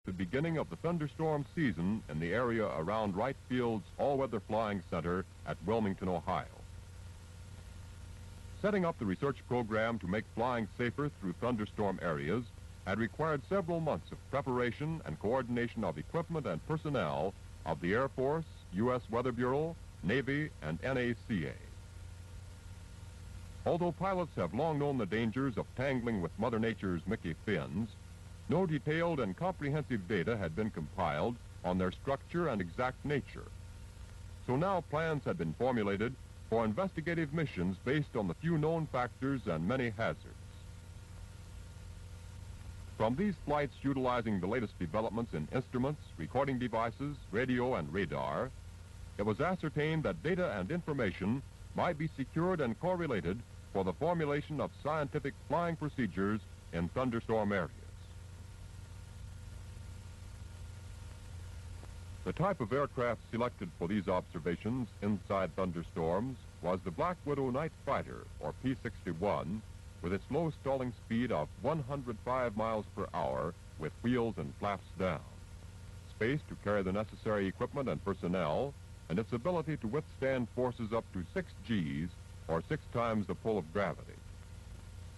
the beginning of the thunderstorm season in the area around Wright Field's All-Weather Flying Center at Wilmington, Ohio. Setting up the research program to make flying safer through thunderstorm areas had required several months of preparation and coordination of equipment and personnel of the Air Force, U.S. Weather Bureau, Navy, and NACA. Although pilots have long known the dangers of tangling with Mother Nature's Mickey fins, no detailed and comprehensive data had been compiled on their structure and exact nature. So now plans had been formulated for investigative missions based on the few known factors and many hazards. From these flights utilizing the latest developments in instruments, recording devices, radio, and radar, it was ascertained that data and information might be secured and correlated for the formulation of scientific flying procedures in thunderstorm areas. The type of aircraft selected for these observations inside thunderstorms was the Black Widow Night Fighter, or P-61, with its low stalling speed of 105 miles per hour with wheels and flaps down, space to carry the necessary equipment and personnel, and its ability to withstand forces up to 6 Gs, or 6 times the pull of gravity.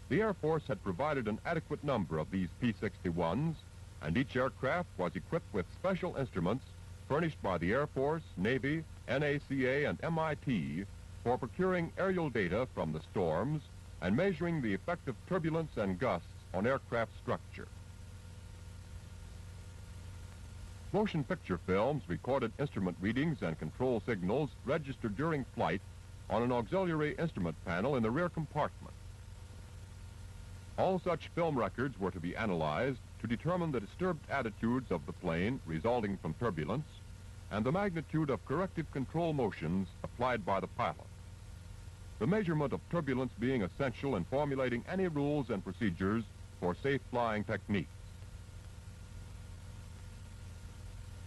The Air Force had provided an adequate number of these P-61s, and each aircraft was equipped with special instruments furnished by the Air Force, Navy, NACA, and MIT for procuring aerial data from the storms and measuring the effect of turbulence and gusts on aircraft structure. Motion picture films recorded instrument readings and control signals registered during flight on an auxiliary instrument panel in the rear compartment. All such film records were to be analyzed to determine the disturbed attitudes of the plane resulting from turbulence and the magnitude of corrective control motions applied by the pilot. The measurement of turbulence being essential in formulating any rules and procedures for safe flying techniques.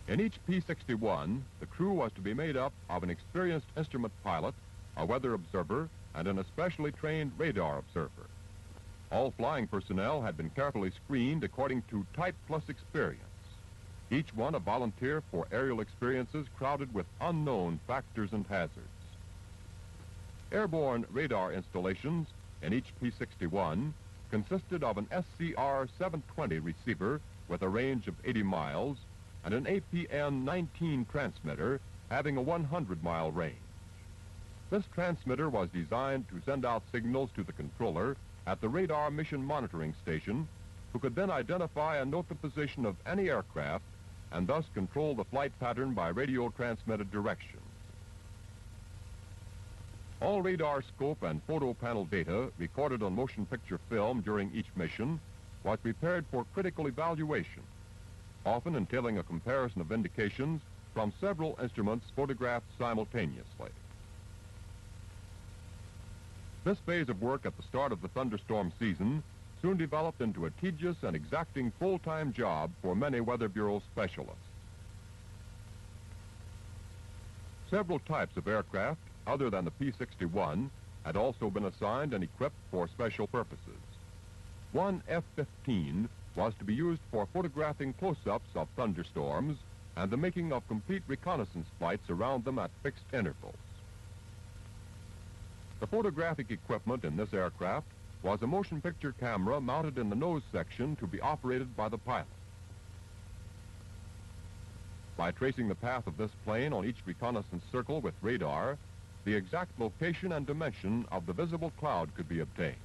In each P-61, the crew was to be made up of an experienced instrument pilot, a weather observer, and an especially trained radar observer. All flying personnel had been carefully screened according to type plus experience, each one a volunteer for aerial experiences crowded with unknown factors and hazards. Airborne radar installations in each P-61 consisted of an SCR-720 receiver with a range of 80 miles and an APN-19 transmitter having a 100-mile range. This transmitter was designed to send out signals to the controller at the radar mission monitoring station, who could then identify and note the position of any aircraft and thus control the flight pattern by radio transmitted directions. All radar scope and photo panel data recorded on motion picture film during each mission was prepared for critical evaluation, often entailing a comparison of indications from several instruments photographed simultaneously. This phase of work at the start of the thunderstorm season soon developed into a tedious and exacting full-time job for many Weather Bureau specialists. Several types of aircraft, other than the P-61, had also been assigned and equipped for special purposes. One F-15 was to be used for photographing close-ups of thunderstorms and the making of complete reconnaissance flights around them at fixed intervals. The photographic equipment in this aircraft was a motion picture camera mounted in the nose section to be operated by the pilot. By tracing the path of this plane on each reconnaissance circle with radar, the exact location and dimension of the visible cloud could be obtained.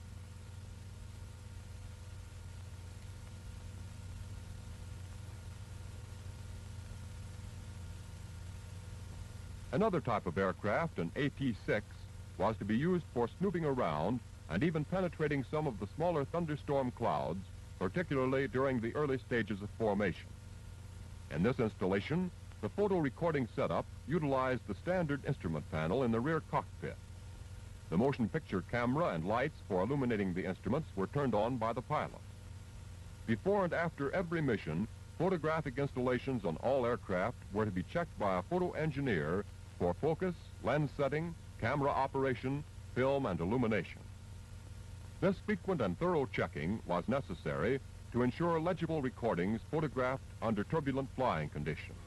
Another type of aircraft, an AT-6, was to be used for snooping around and even penetrating some of the smaller thunderstorm clouds, particularly during the early stages of formation. In this installation, the photo recording setup utilized the standard instrument panel in the rear cockpit. The motion picture camera and lights for illuminating the instruments were turned on by the pilot. Before and after every mission, photographic installations on all aircraft were to be checked by a photo engineer for focus, lens setting, camera operation, film, and illumination. This frequent and thorough checking was necessary to ensure legible recordings photographed under turbulent flying conditions.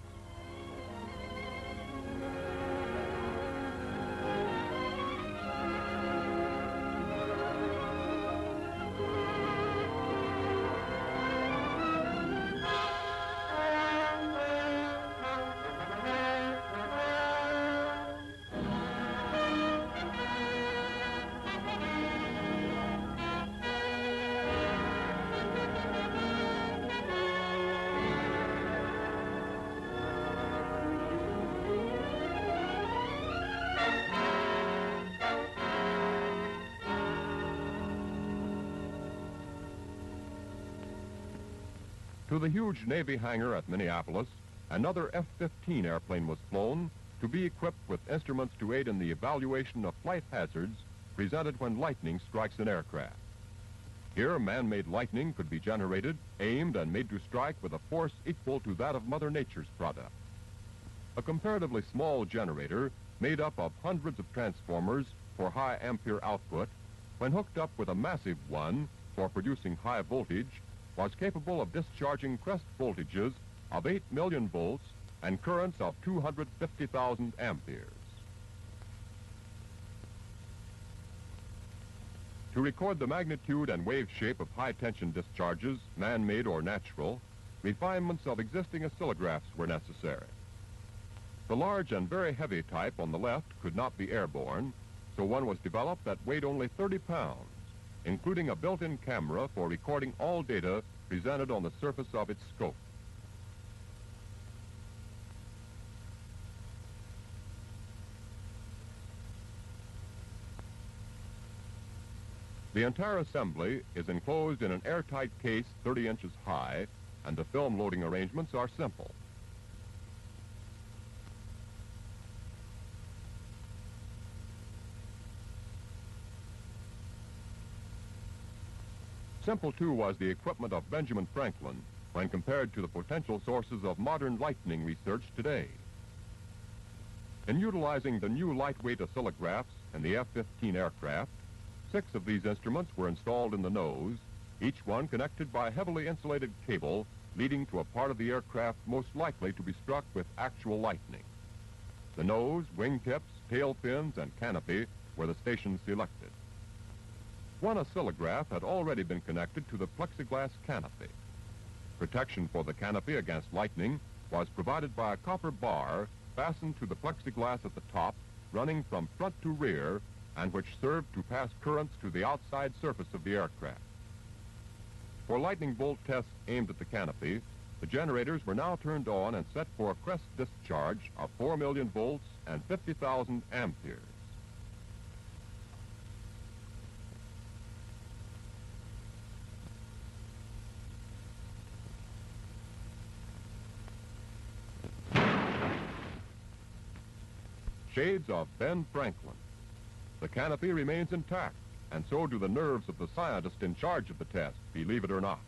To the huge Navy hangar at Minneapolis, another F-15 airplane was flown to be equipped with instruments to aid in the evaluation of flight hazards presented when lightning strikes an aircraft. Here, man-made lightning could be generated, aimed, and made to strike with a force equal to that of Mother Nature's product. A comparatively small generator, made up of hundreds of transformers for high ampere output, when hooked up with a massive one for producing high voltage, was capable of discharging crest voltages of 8 million volts and currents of 250,000 amperes. To record the magnitude and wave shape of high-tension discharges, man-made or natural, refinements of existing oscillographs were necessary. The large and very heavy type on the left could not be airborne, so one was developed that weighed only 30 pounds, including a built-in camera for recording all data presented on the surface of its scope. The entire assembly is enclosed in an airtight case 30 inches high, and the film loading arrangements are simple. Simple, too, was the equipment of Benjamin Franklin when compared to the potential sources of modern lightning research today. In utilizing the new lightweight oscillographs in the F-15 aircraft, 6 of these instruments were installed in the nose, each one connected by a heavily insulated cable leading to a part of the aircraft most likely to be struck with actual lightning. The nose, wingtips, tail fins, and canopy were the stations selected. One oscillograph had already been connected to the plexiglass canopy. Protection for the canopy against lightning was provided by a copper bar fastened to the plexiglass at the top, running from front to rear, and which served to pass currents to the outside surface of the aircraft. For lightning bolt tests aimed at the canopy, the generators were now turned on and set for a crest discharge of 4 million volts and 50,000 amperes. Shades of Ben Franklin. The canopy remains intact, and so do the nerves of the scientist in charge of the test, believe it or not.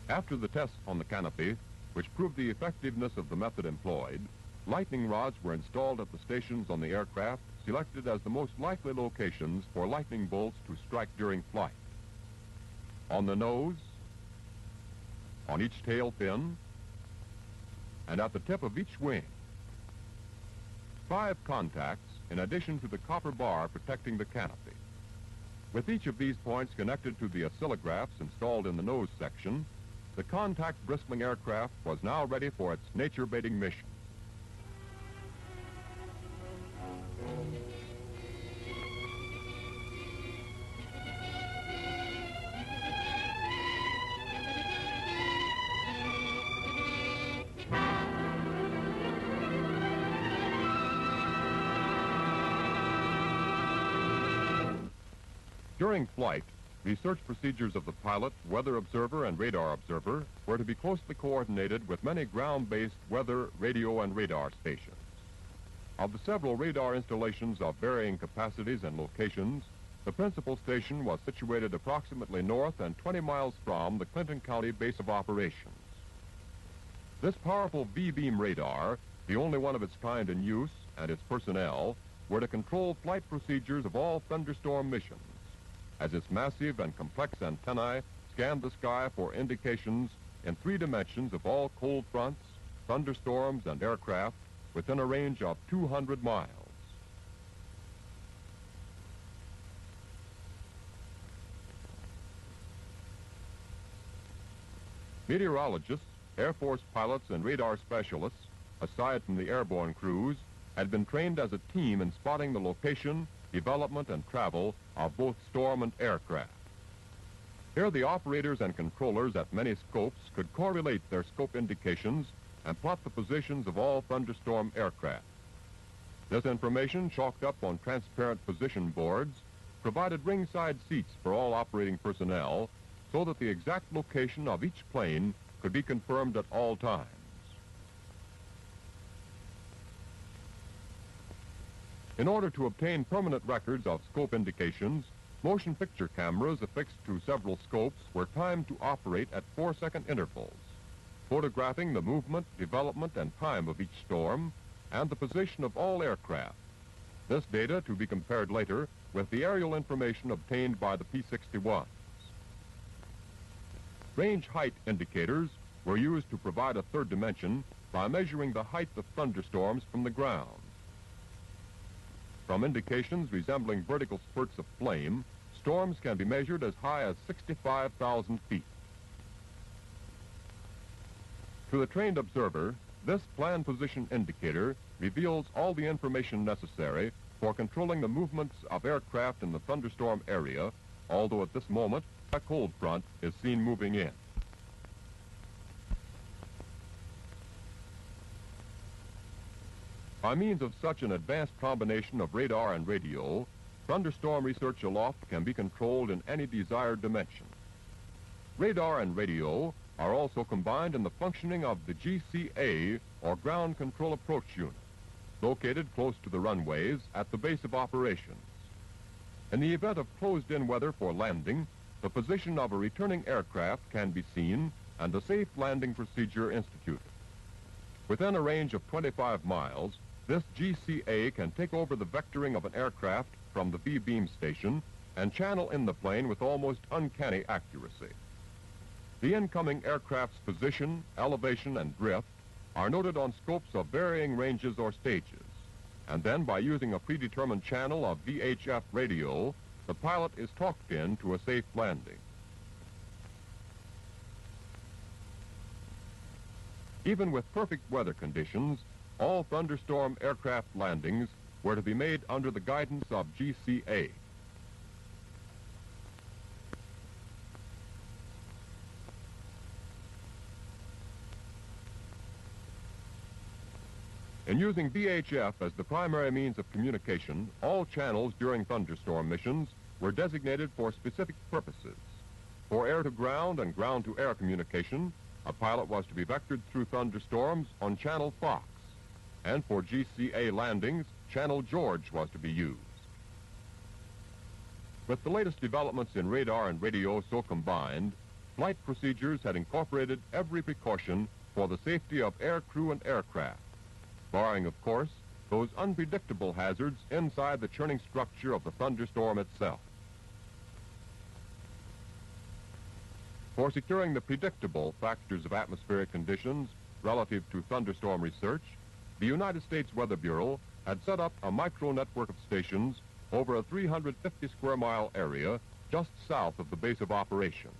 After the tests on the canopy, which proved the effectiveness of the method employed, lightning rods were installed at the stations on the aircraft, selected as the most likely locations for lightning bolts to strike during flight. On the nose, on each tail fin, and at the tip of each wing. 5 contacts in addition to the copper bar protecting the canopy. With each of these points connected to the oscillographs installed in the nose section, the contact bristling aircraft was now ready for its nature-baiting mission. During flight, research procedures of the pilot, weather observer, and radar observer were to be closely coordinated with many ground-based weather, radio, and radar stations. Of the several radar installations of varying capacities and locations, the principal station was situated approximately north and 20 miles from the Clinton County base of operations. This powerful V-beam radar, the only one of its kind in use, and its personnel, were to control flight procedures of all Thunderstorm missions, as its massive and complex antennae scanned the sky for indications in 3 dimensions of all cold fronts, thunderstorms, and aircraft within a range of 200 miles. Meteorologists, Air Force pilots, and radar specialists, aside from the airborne crews, had been trained as a team in spotting the location, development, and travel of both storm and aircraft. Here, the operators and controllers at many scopes could correlate their scope indications and plot the positions of all thunderstorm aircraft. This information, chalked up on transparent position boards, provided ringside seats for all operating personnel so that the exact location of each plane could be confirmed at all times. In order to obtain permanent records of scope indications, motion picture cameras affixed to several scopes were timed to operate at 4-second intervals, photographing the movement, development, and time of each storm and the position of all aircraft. This data to be compared later with the aerial information obtained by the P-61s. Range height indicators were used to provide a third dimension by measuring the height of thunderstorms from the ground. From indications resembling vertical spurts of flame, storms can be measured as high as 65,000 feet. To the trained observer, this plan position indicator reveals all the information necessary for controlling the movements of aircraft in the thunderstorm area, although at this moment, a cold front is seen moving in. By means of such an advanced combination of radar and radio, thunderstorm research aloft can be controlled in any desired dimension. Radar and radio are also combined in the functioning of the GCA, or Ground Control Approach Unit, located close to the runways at the base of operations. In the event of closed-in weather for landing, the position of a returning aircraft can be seen and a safe landing procedure instituted. Within a range of 25 miles, this GCA can take over the vectoring of an aircraft from the V-beam station and channel in the plane with almost uncanny accuracy. The incoming aircraft's position, elevation, and drift are noted on scopes of varying ranges or stages, and then by using a predetermined channel of VHF radio, the pilot is talked in to a safe landing. Even with perfect weather conditions, all thunderstorm aircraft landings were to be made under the guidance of GCA. In using VHF as the primary means of communication, all channels during thunderstorm missions were designated for specific purposes. For air-to-ground and ground-to-air communication, a pilot was to be vectored through thunderstorms on Channel Fox, and for GCA landings, Channel George was to be used. With the latest developments in radar and radio so combined, flight procedures had incorporated every precaution for the safety of air crew and aircraft, barring, of course, those unpredictable hazards inside the churning structure of the thunderstorm itself. For securing the predictable factors of atmospheric conditions relative to thunderstorm research, the United States Weather Bureau had set up a micro-network of stations over a 350-square-mile area just south of the base of operations.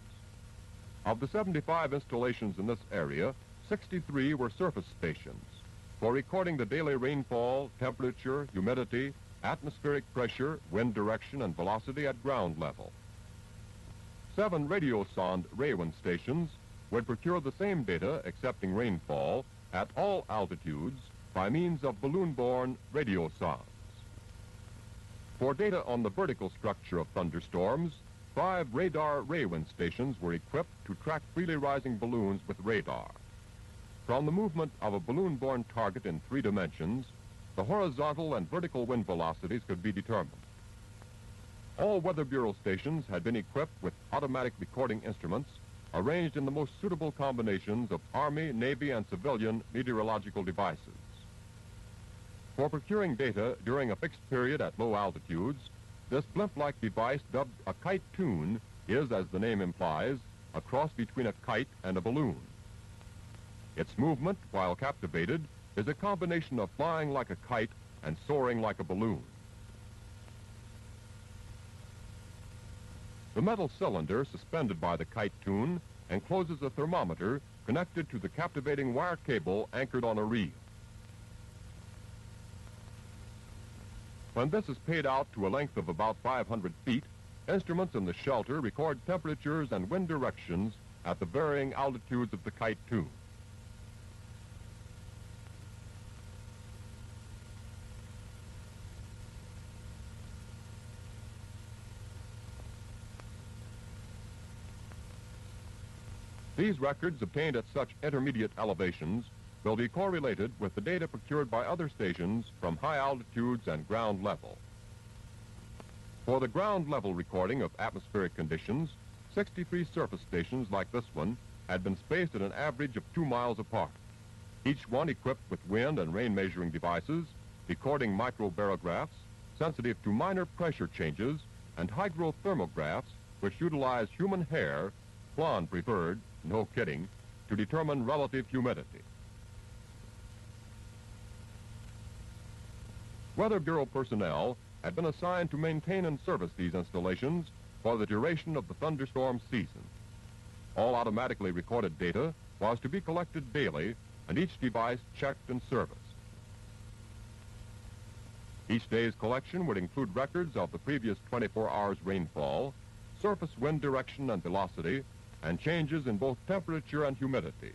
Of the 75 installations in this area, 63 were surface stations for recording the daily rainfall, temperature, humidity, atmospheric pressure, wind direction, and velocity at ground level. 7 radiosonde Raywin stations would procure the same data, excepting rainfall, at all altitudes by means of balloon-borne radiosondes. For data on the vertical structure of thunderstorms, 5 radar Raywin stations were equipped to track freely rising balloons with radar. From the movement of a balloon-borne target in 3 dimensions, the horizontal and vertical wind velocities could be determined. All Weather Bureau stations had been equipped with automatic recording instruments arranged in the most suitable combinations of Army, Navy, and civilian meteorological devices. For procuring data during a fixed period at low altitudes, this blimp-like device dubbed a kite tune is, as the name implies, a cross between a kite and a balloon. Its movement, while captivated, is a combination of flying like a kite and soaring like a balloon. The metal cylinder suspended by the kite tune encloses a thermometer connected to the captivating wire cable anchored on a reel. When this is paid out to a length of about 500 feet, instruments in the shelter record temperatures and wind directions at the varying altitudes of the kite tune. These records obtained at such intermediate elevations will be correlated with the data procured by other stations from high altitudes and ground level. For the ground level recording of atmospheric conditions, 63 surface stations like this one had been spaced at an average of 2 miles apart, each one equipped with wind and rain measuring devices, recording microbarographs, sensitive to minor pressure changes, and hygrothermographs, which utilize human hair, blonde preferred, no kidding, to determine relative humidity. Weather Bureau personnel had been assigned to maintain and service these installations for the duration of the thunderstorm season. All automatically recorded data was to be collected daily and each device checked and serviced. Each day's collection would include records of the previous 24 hours rainfall, surface wind direction and velocity, and changes in both temperature and humidity,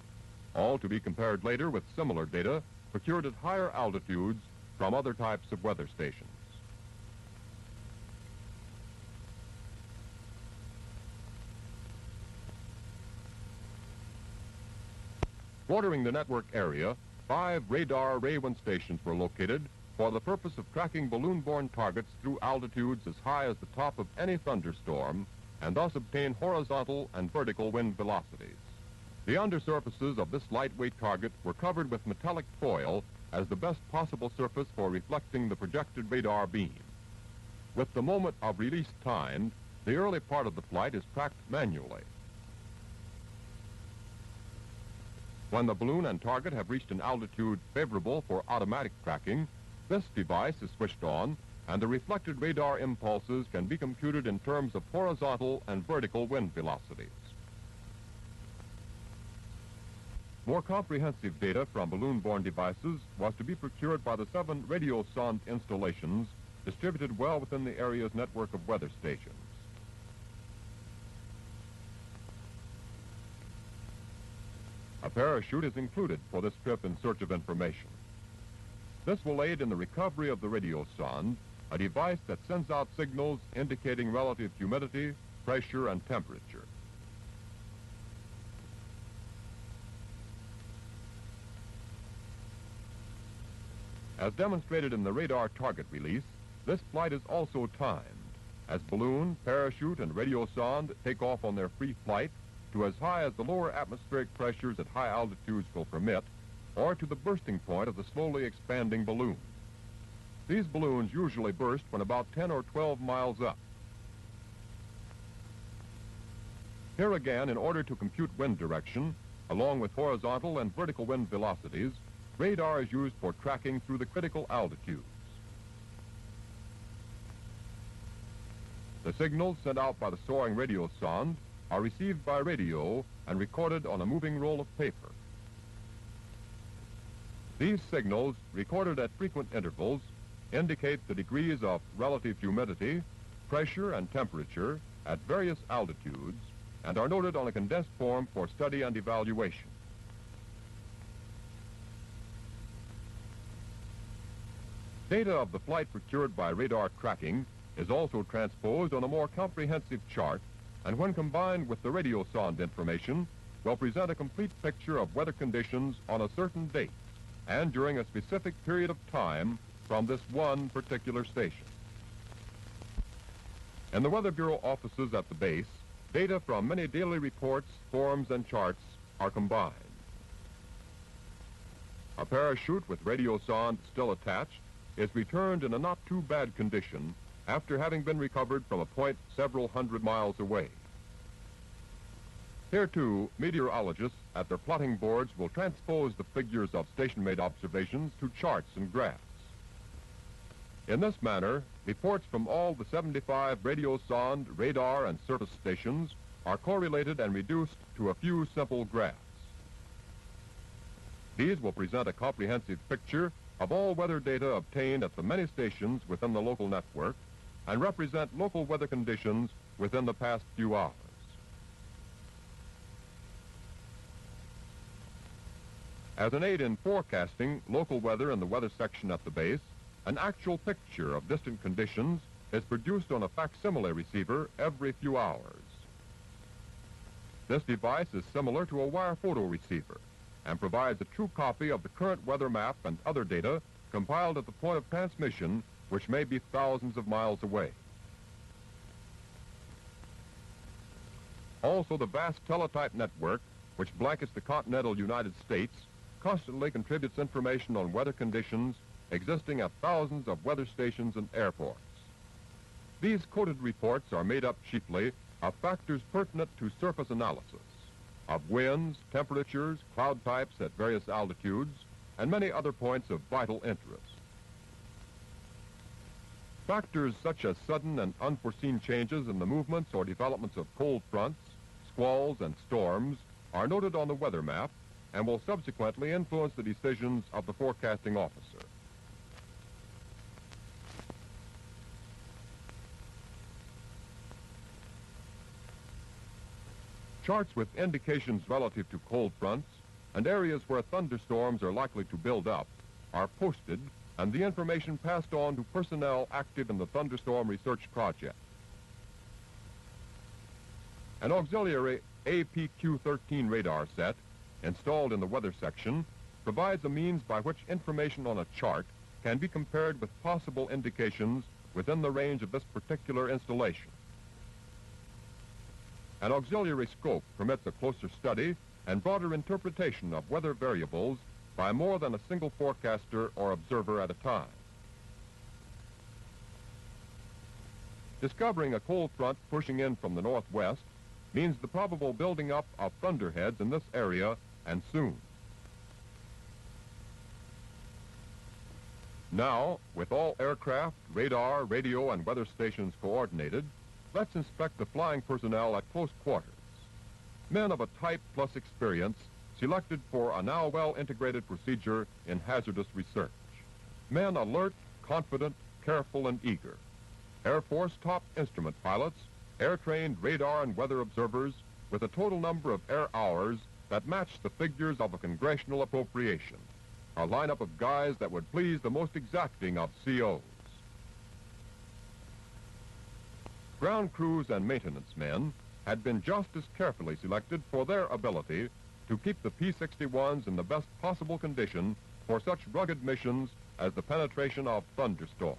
all to be compared later with similar data procured at higher altitudes from other types of weather stations. Bordering the network area, 5 radar Ray-1 stations were located for the purpose of tracking balloon-borne targets through altitudes as high as the top of any thunderstorm and thus obtain horizontal and vertical wind velocities. The undersurfaces of this lightweight target were covered with metallic foil as the best possible surface for reflecting the projected radar beam. With the moment of release timed, the early part of the flight is tracked manually. When the balloon and target have reached an altitude favorable for automatic tracking, this device is switched on and the reflected radar impulses can be computed in terms of horizontal and vertical wind velocities. More comprehensive data from balloon-borne devices was to be procured by the 7 radio sonde installations distributed well within the area's network of weather stations. A parachute is included for this trip in search of information. This will aid in the recovery of the radio sonde, a device that sends out signals indicating relative humidity, pressure, and temperature. As demonstrated in the radar target release, this flight is also timed, as balloon, parachute, and radio sonde take off on their free flight to as high as the lower atmospheric pressures at high altitudes will permit, or to the bursting point of the slowly expanding balloon. These balloons usually burst when about 10 or 12 miles up. Here again, in order to compute wind direction, along with horizontal and vertical wind velocities, radar is used for tracking through the critical altitudes. The signals sent out by the soaring radio sonde are received by radio and recorded on a moving roll of paper. These signals, recorded at frequent intervals, indicate the degrees of relative humidity, pressure, and temperature at various altitudes and are noted on a condensed form for study and evaluation. Data of the flight procured by radar tracking is also transposed on a more comprehensive chart, and when combined with the radio sonde information, will present a complete picture of weather conditions on a certain date and during a specific period of time from this one particular station. In the Weather Bureau offices at the base, data from many daily reports, forms, and charts are combined. A parachute with radio sonde still attached is returned in a not too bad condition after having been recovered from a point several hundred miles away. Here, too, meteorologists at their plotting boards will transpose the figures of station-made observations to charts and graphs. In this manner, reports from all the 75 radiosonde, radar, and surface stations are correlated and reduced to a few simple graphs. These will present a comprehensive picture of all weather data obtained at the many stations within the local network and represent local weather conditions within the past few hours. As an aid in forecasting local weather in the weather section at the base, an actual picture of distant conditions is produced on a facsimile receiver every few hours. This device is similar to a wire photo receiver and provides a true copy of the current weather map and other data compiled at the point of transmission, which may be thousands of miles away. Also, the vast teletype network, which blankets the continental United States, constantly contributes information on weather conditions existing at thousands of weather stations and airports. These coded reports are made up chiefly of factors pertinent to surface analysis, of winds, temperatures, cloud types at various altitudes, and many other points of vital interest. Factors such as sudden and unforeseen changes in the movements or developments of cold fronts, squalls, and storms are noted on the weather map and will subsequently influence the decisions of the forecasting officer. Charts with indications relative to cold fronts and areas where thunderstorms are likely to build up are posted and the information passed on to personnel active in the Thunderstorm Research Project. An auxiliary APQ-13 radar set installed in the weather section provides a means by which information on a chart can be compared with possible indications within the range of this particular installation. An auxiliary scope permits a closer study and broader interpretation of weather variables by more than a single forecaster or observer at a time. Discovering a cold front pushing in from the northwest means the probable building up of thunderheads in this area, and soon. Now, with all aircraft, radar, radio, and weather stations coordinated, let's inspect the flying personnel at close quarters. Men of a type plus experience selected for a now well-integrated procedure in hazardous research. Men alert, confident, careful, and eager. Air Force top instrument pilots, air-trained radar and weather observers with a total number of air hours that match the figures of a congressional appropriation. A lineup of guys that would please the most exacting of COs. Ground crews and maintenance men had been just as carefully selected for their ability to keep the P-61s in the best possible condition for such rugged missions as the penetration of thunderstorms.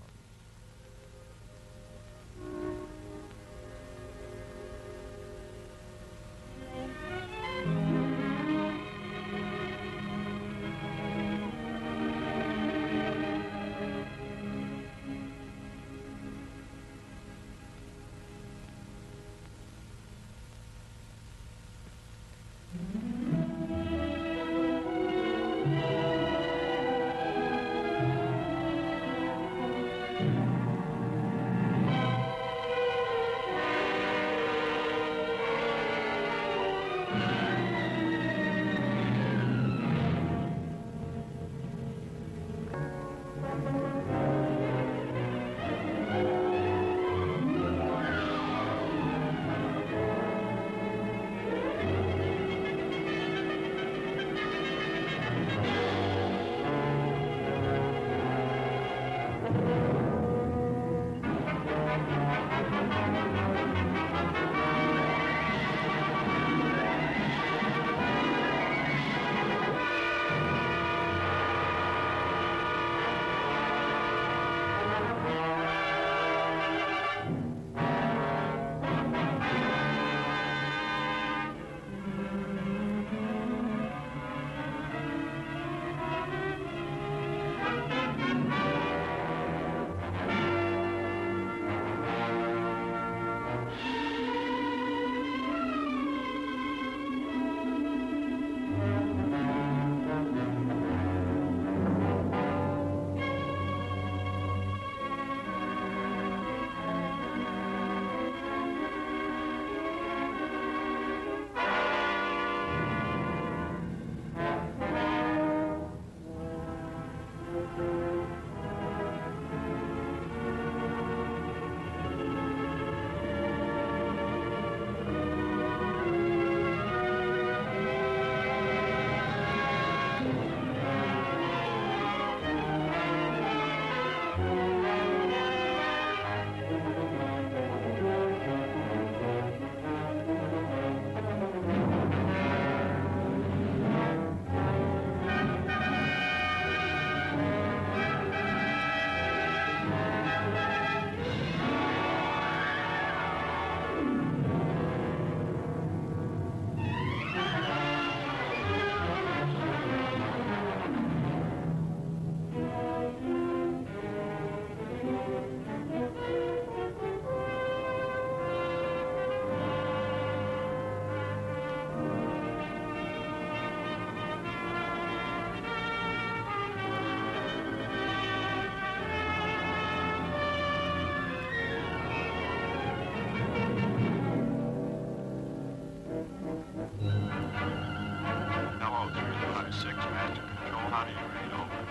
How do you read? Over.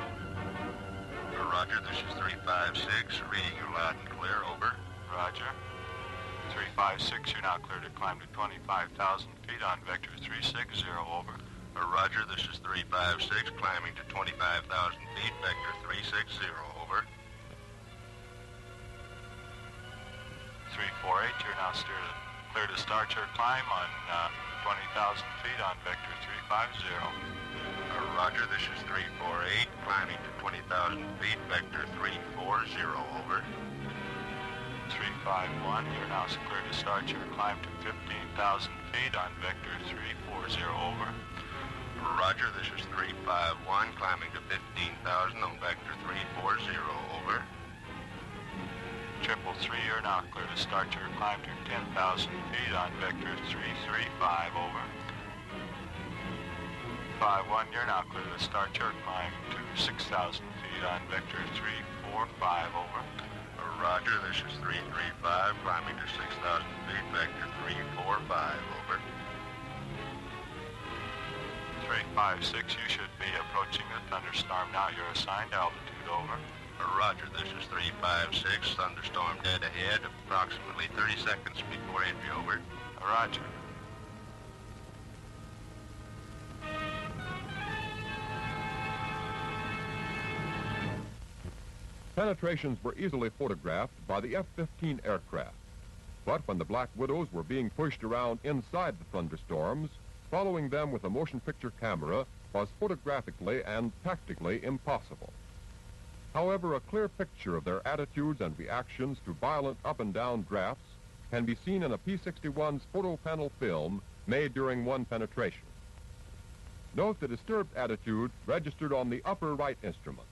Roger, this is 356. Reading you loud and clear. Over. Roger. 356, you're now clear to climb to 25,000 feet on vector 360. Over. Roger, this is 356. Climbing to 25,000 feet. Vector 360. Over. 348, you're now clear to start your climb on 20,000 feet on vector 350. Roger, this is 348. Climbing to 20,000 feet. Vector 340. Over. 351, you're now clear to start your climb to 15,000 feet on vector 340. Over. Roger, this is 351. Climbing to 15,000 on vector 340. Over. 333, you're now clear to start your climb to 10,000 feet on vector 335. Over. 51, you're now clear to start your climb to 6,000 feet on vector 345. Over. Roger, this is 335. Climbing to 6,000 feet. Vector 345. Over. 356, you should be approaching the thunderstorm now. Your assigned altitude. Over. Roger, this is 356. Thunderstorm dead ahead, approximately 30 seconds before entry. Over. Roger. Penetrations were easily photographed by the F-15 aircraft. But when the Black Widows were being pushed around inside the thunderstorms, following them with a motion picture camera was photographically and tactically impossible. However, a clear picture of their attitudes and reactions to violent up and down drafts can be seen in a P-61's photo panel film made during one penetration. Note the disturbed attitude registered on the upper right instrument,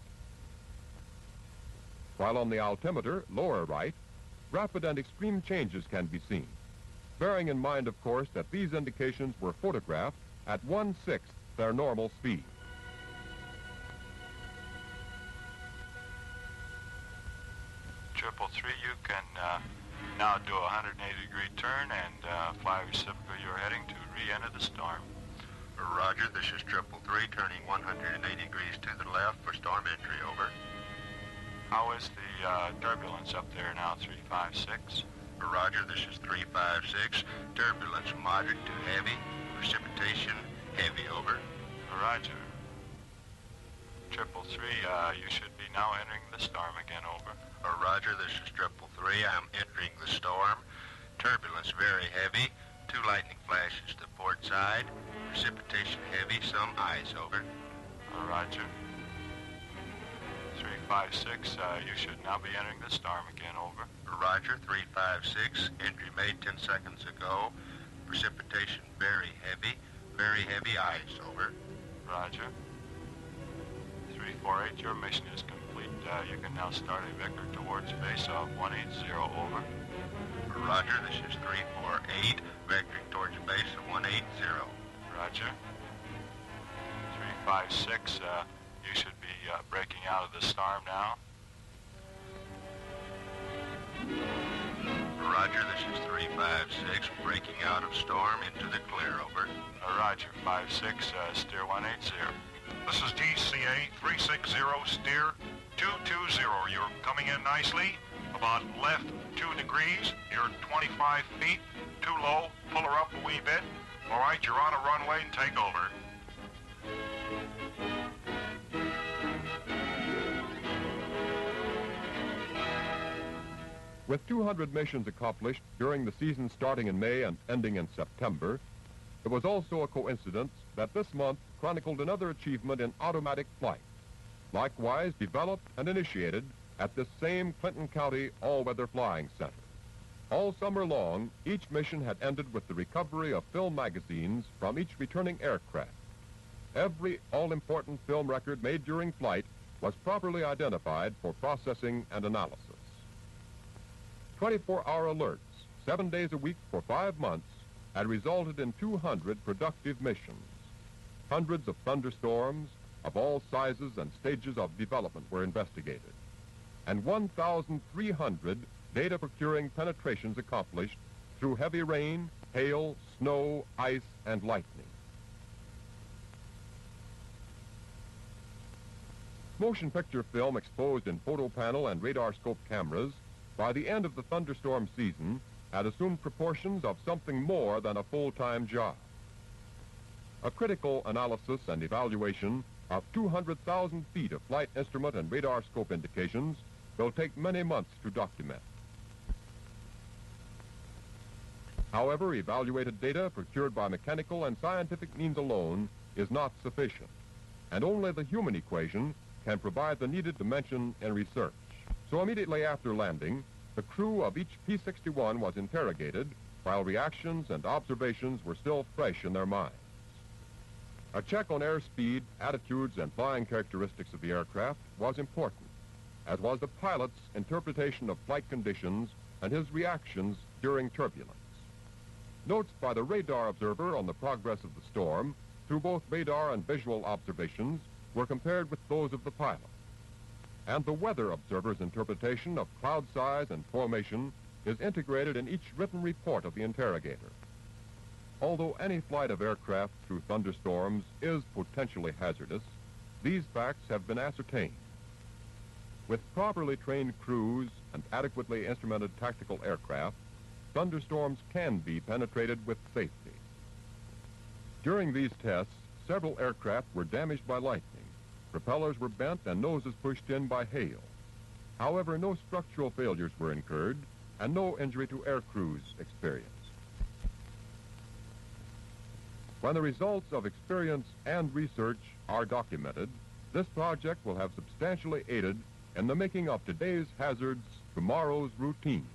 while on the altimeter, lower right, rapid and extreme changes can be seen, bearing in mind, of course, that these indications were photographed at 1/6 their normal speed. Triple three, you can now do a 180-degree turn and fly reciprocally. You're heading to re-enter the storm. Roger, this is 333, turning 180 degrees to the left for storm entry. Over. How is the turbulence up there now, 356? Roger, this is 356. Turbulence moderate to heavy. Precipitation heavy. Over. Roger. 333, you should be now entering the storm again. Over. Roger, this is 333. I'm entering the storm. Turbulence very heavy. 2 lightning flashes to port side. Precipitation heavy. Some ice. Over. Roger. 356, you should now be entering the storm again. Over. Roger, 356. Entry made 10 seconds ago. Precipitation very heavy ice. Over. Roger. 348, your mission is complete. You can now start a vector towards base of 180. Over. Roger, this is 348. Vectoring towards base of 180. Roger. 356, you should be breaking out of the storm now. Roger, this is 356. Breaking out of storm into the clear. Over. Roger, 56, steer 180. This is DCA 360, steer 220. You're coming in nicely. About left 2 degrees. You're 25 feet. Too low. Pull her up a wee bit. All right, you're on a runway and take over. With 200 missions accomplished during the season starting in May and ending in September, it was also a coincidence that this month chronicled another achievement in automatic flight, likewise developed and initiated at this same Clinton County All-Weather Flying Center. All summer long, each mission had ended with the recovery of film magazines from each returning aircraft. Every all-important film record made during flight was properly identified for processing and analysis. 24-hour alerts, 7 days a week for 5 months, had resulted in 200 productive missions. Hundreds of thunderstorms of all sizes and stages of development were investigated, and 1,300 data-procuring penetrations accomplished through heavy rain, hail, snow, ice, and lightning. motion picture film exposed in photo panel and radar scope cameras, by the end of the thunderstorm season, had assumed proportions of something more than a full-time job. A critical analysis and evaluation of 200,000 feet of flight instrument and radar scope indications will take many months to document. However, evaluated data procured by mechanical and scientific means alone is not sufficient, and only the human equation can provide the needed dimension in research. So immediately after landing, the crew of each P-61 was interrogated while reactions and observations were still fresh in their minds. A check on airspeed, attitudes, and flying characteristics of the aircraft was important, as was the pilot's interpretation of flight conditions and his reactions during turbulence. Notes by the radar observer on the progress of the storm through both radar and visual observations were compared with those of the pilot. And the weather observer's interpretation of cloud size and formation is integrated in each written report of the interrogator. Although any flight of aircraft through thunderstorms is potentially hazardous, these facts have been ascertained. With properly trained crews and adequately instrumented tactical aircraft, thunderstorms can be penetrated with safety. During these tests, several aircraft were damaged by lightning. Propellers were bent and noses pushed in by hail. However, no structural failures were incurred and no injury to air crews experienced. When the results of experience and research are documented, this project will have substantially aided in the making of today's hazards tomorrow's routine.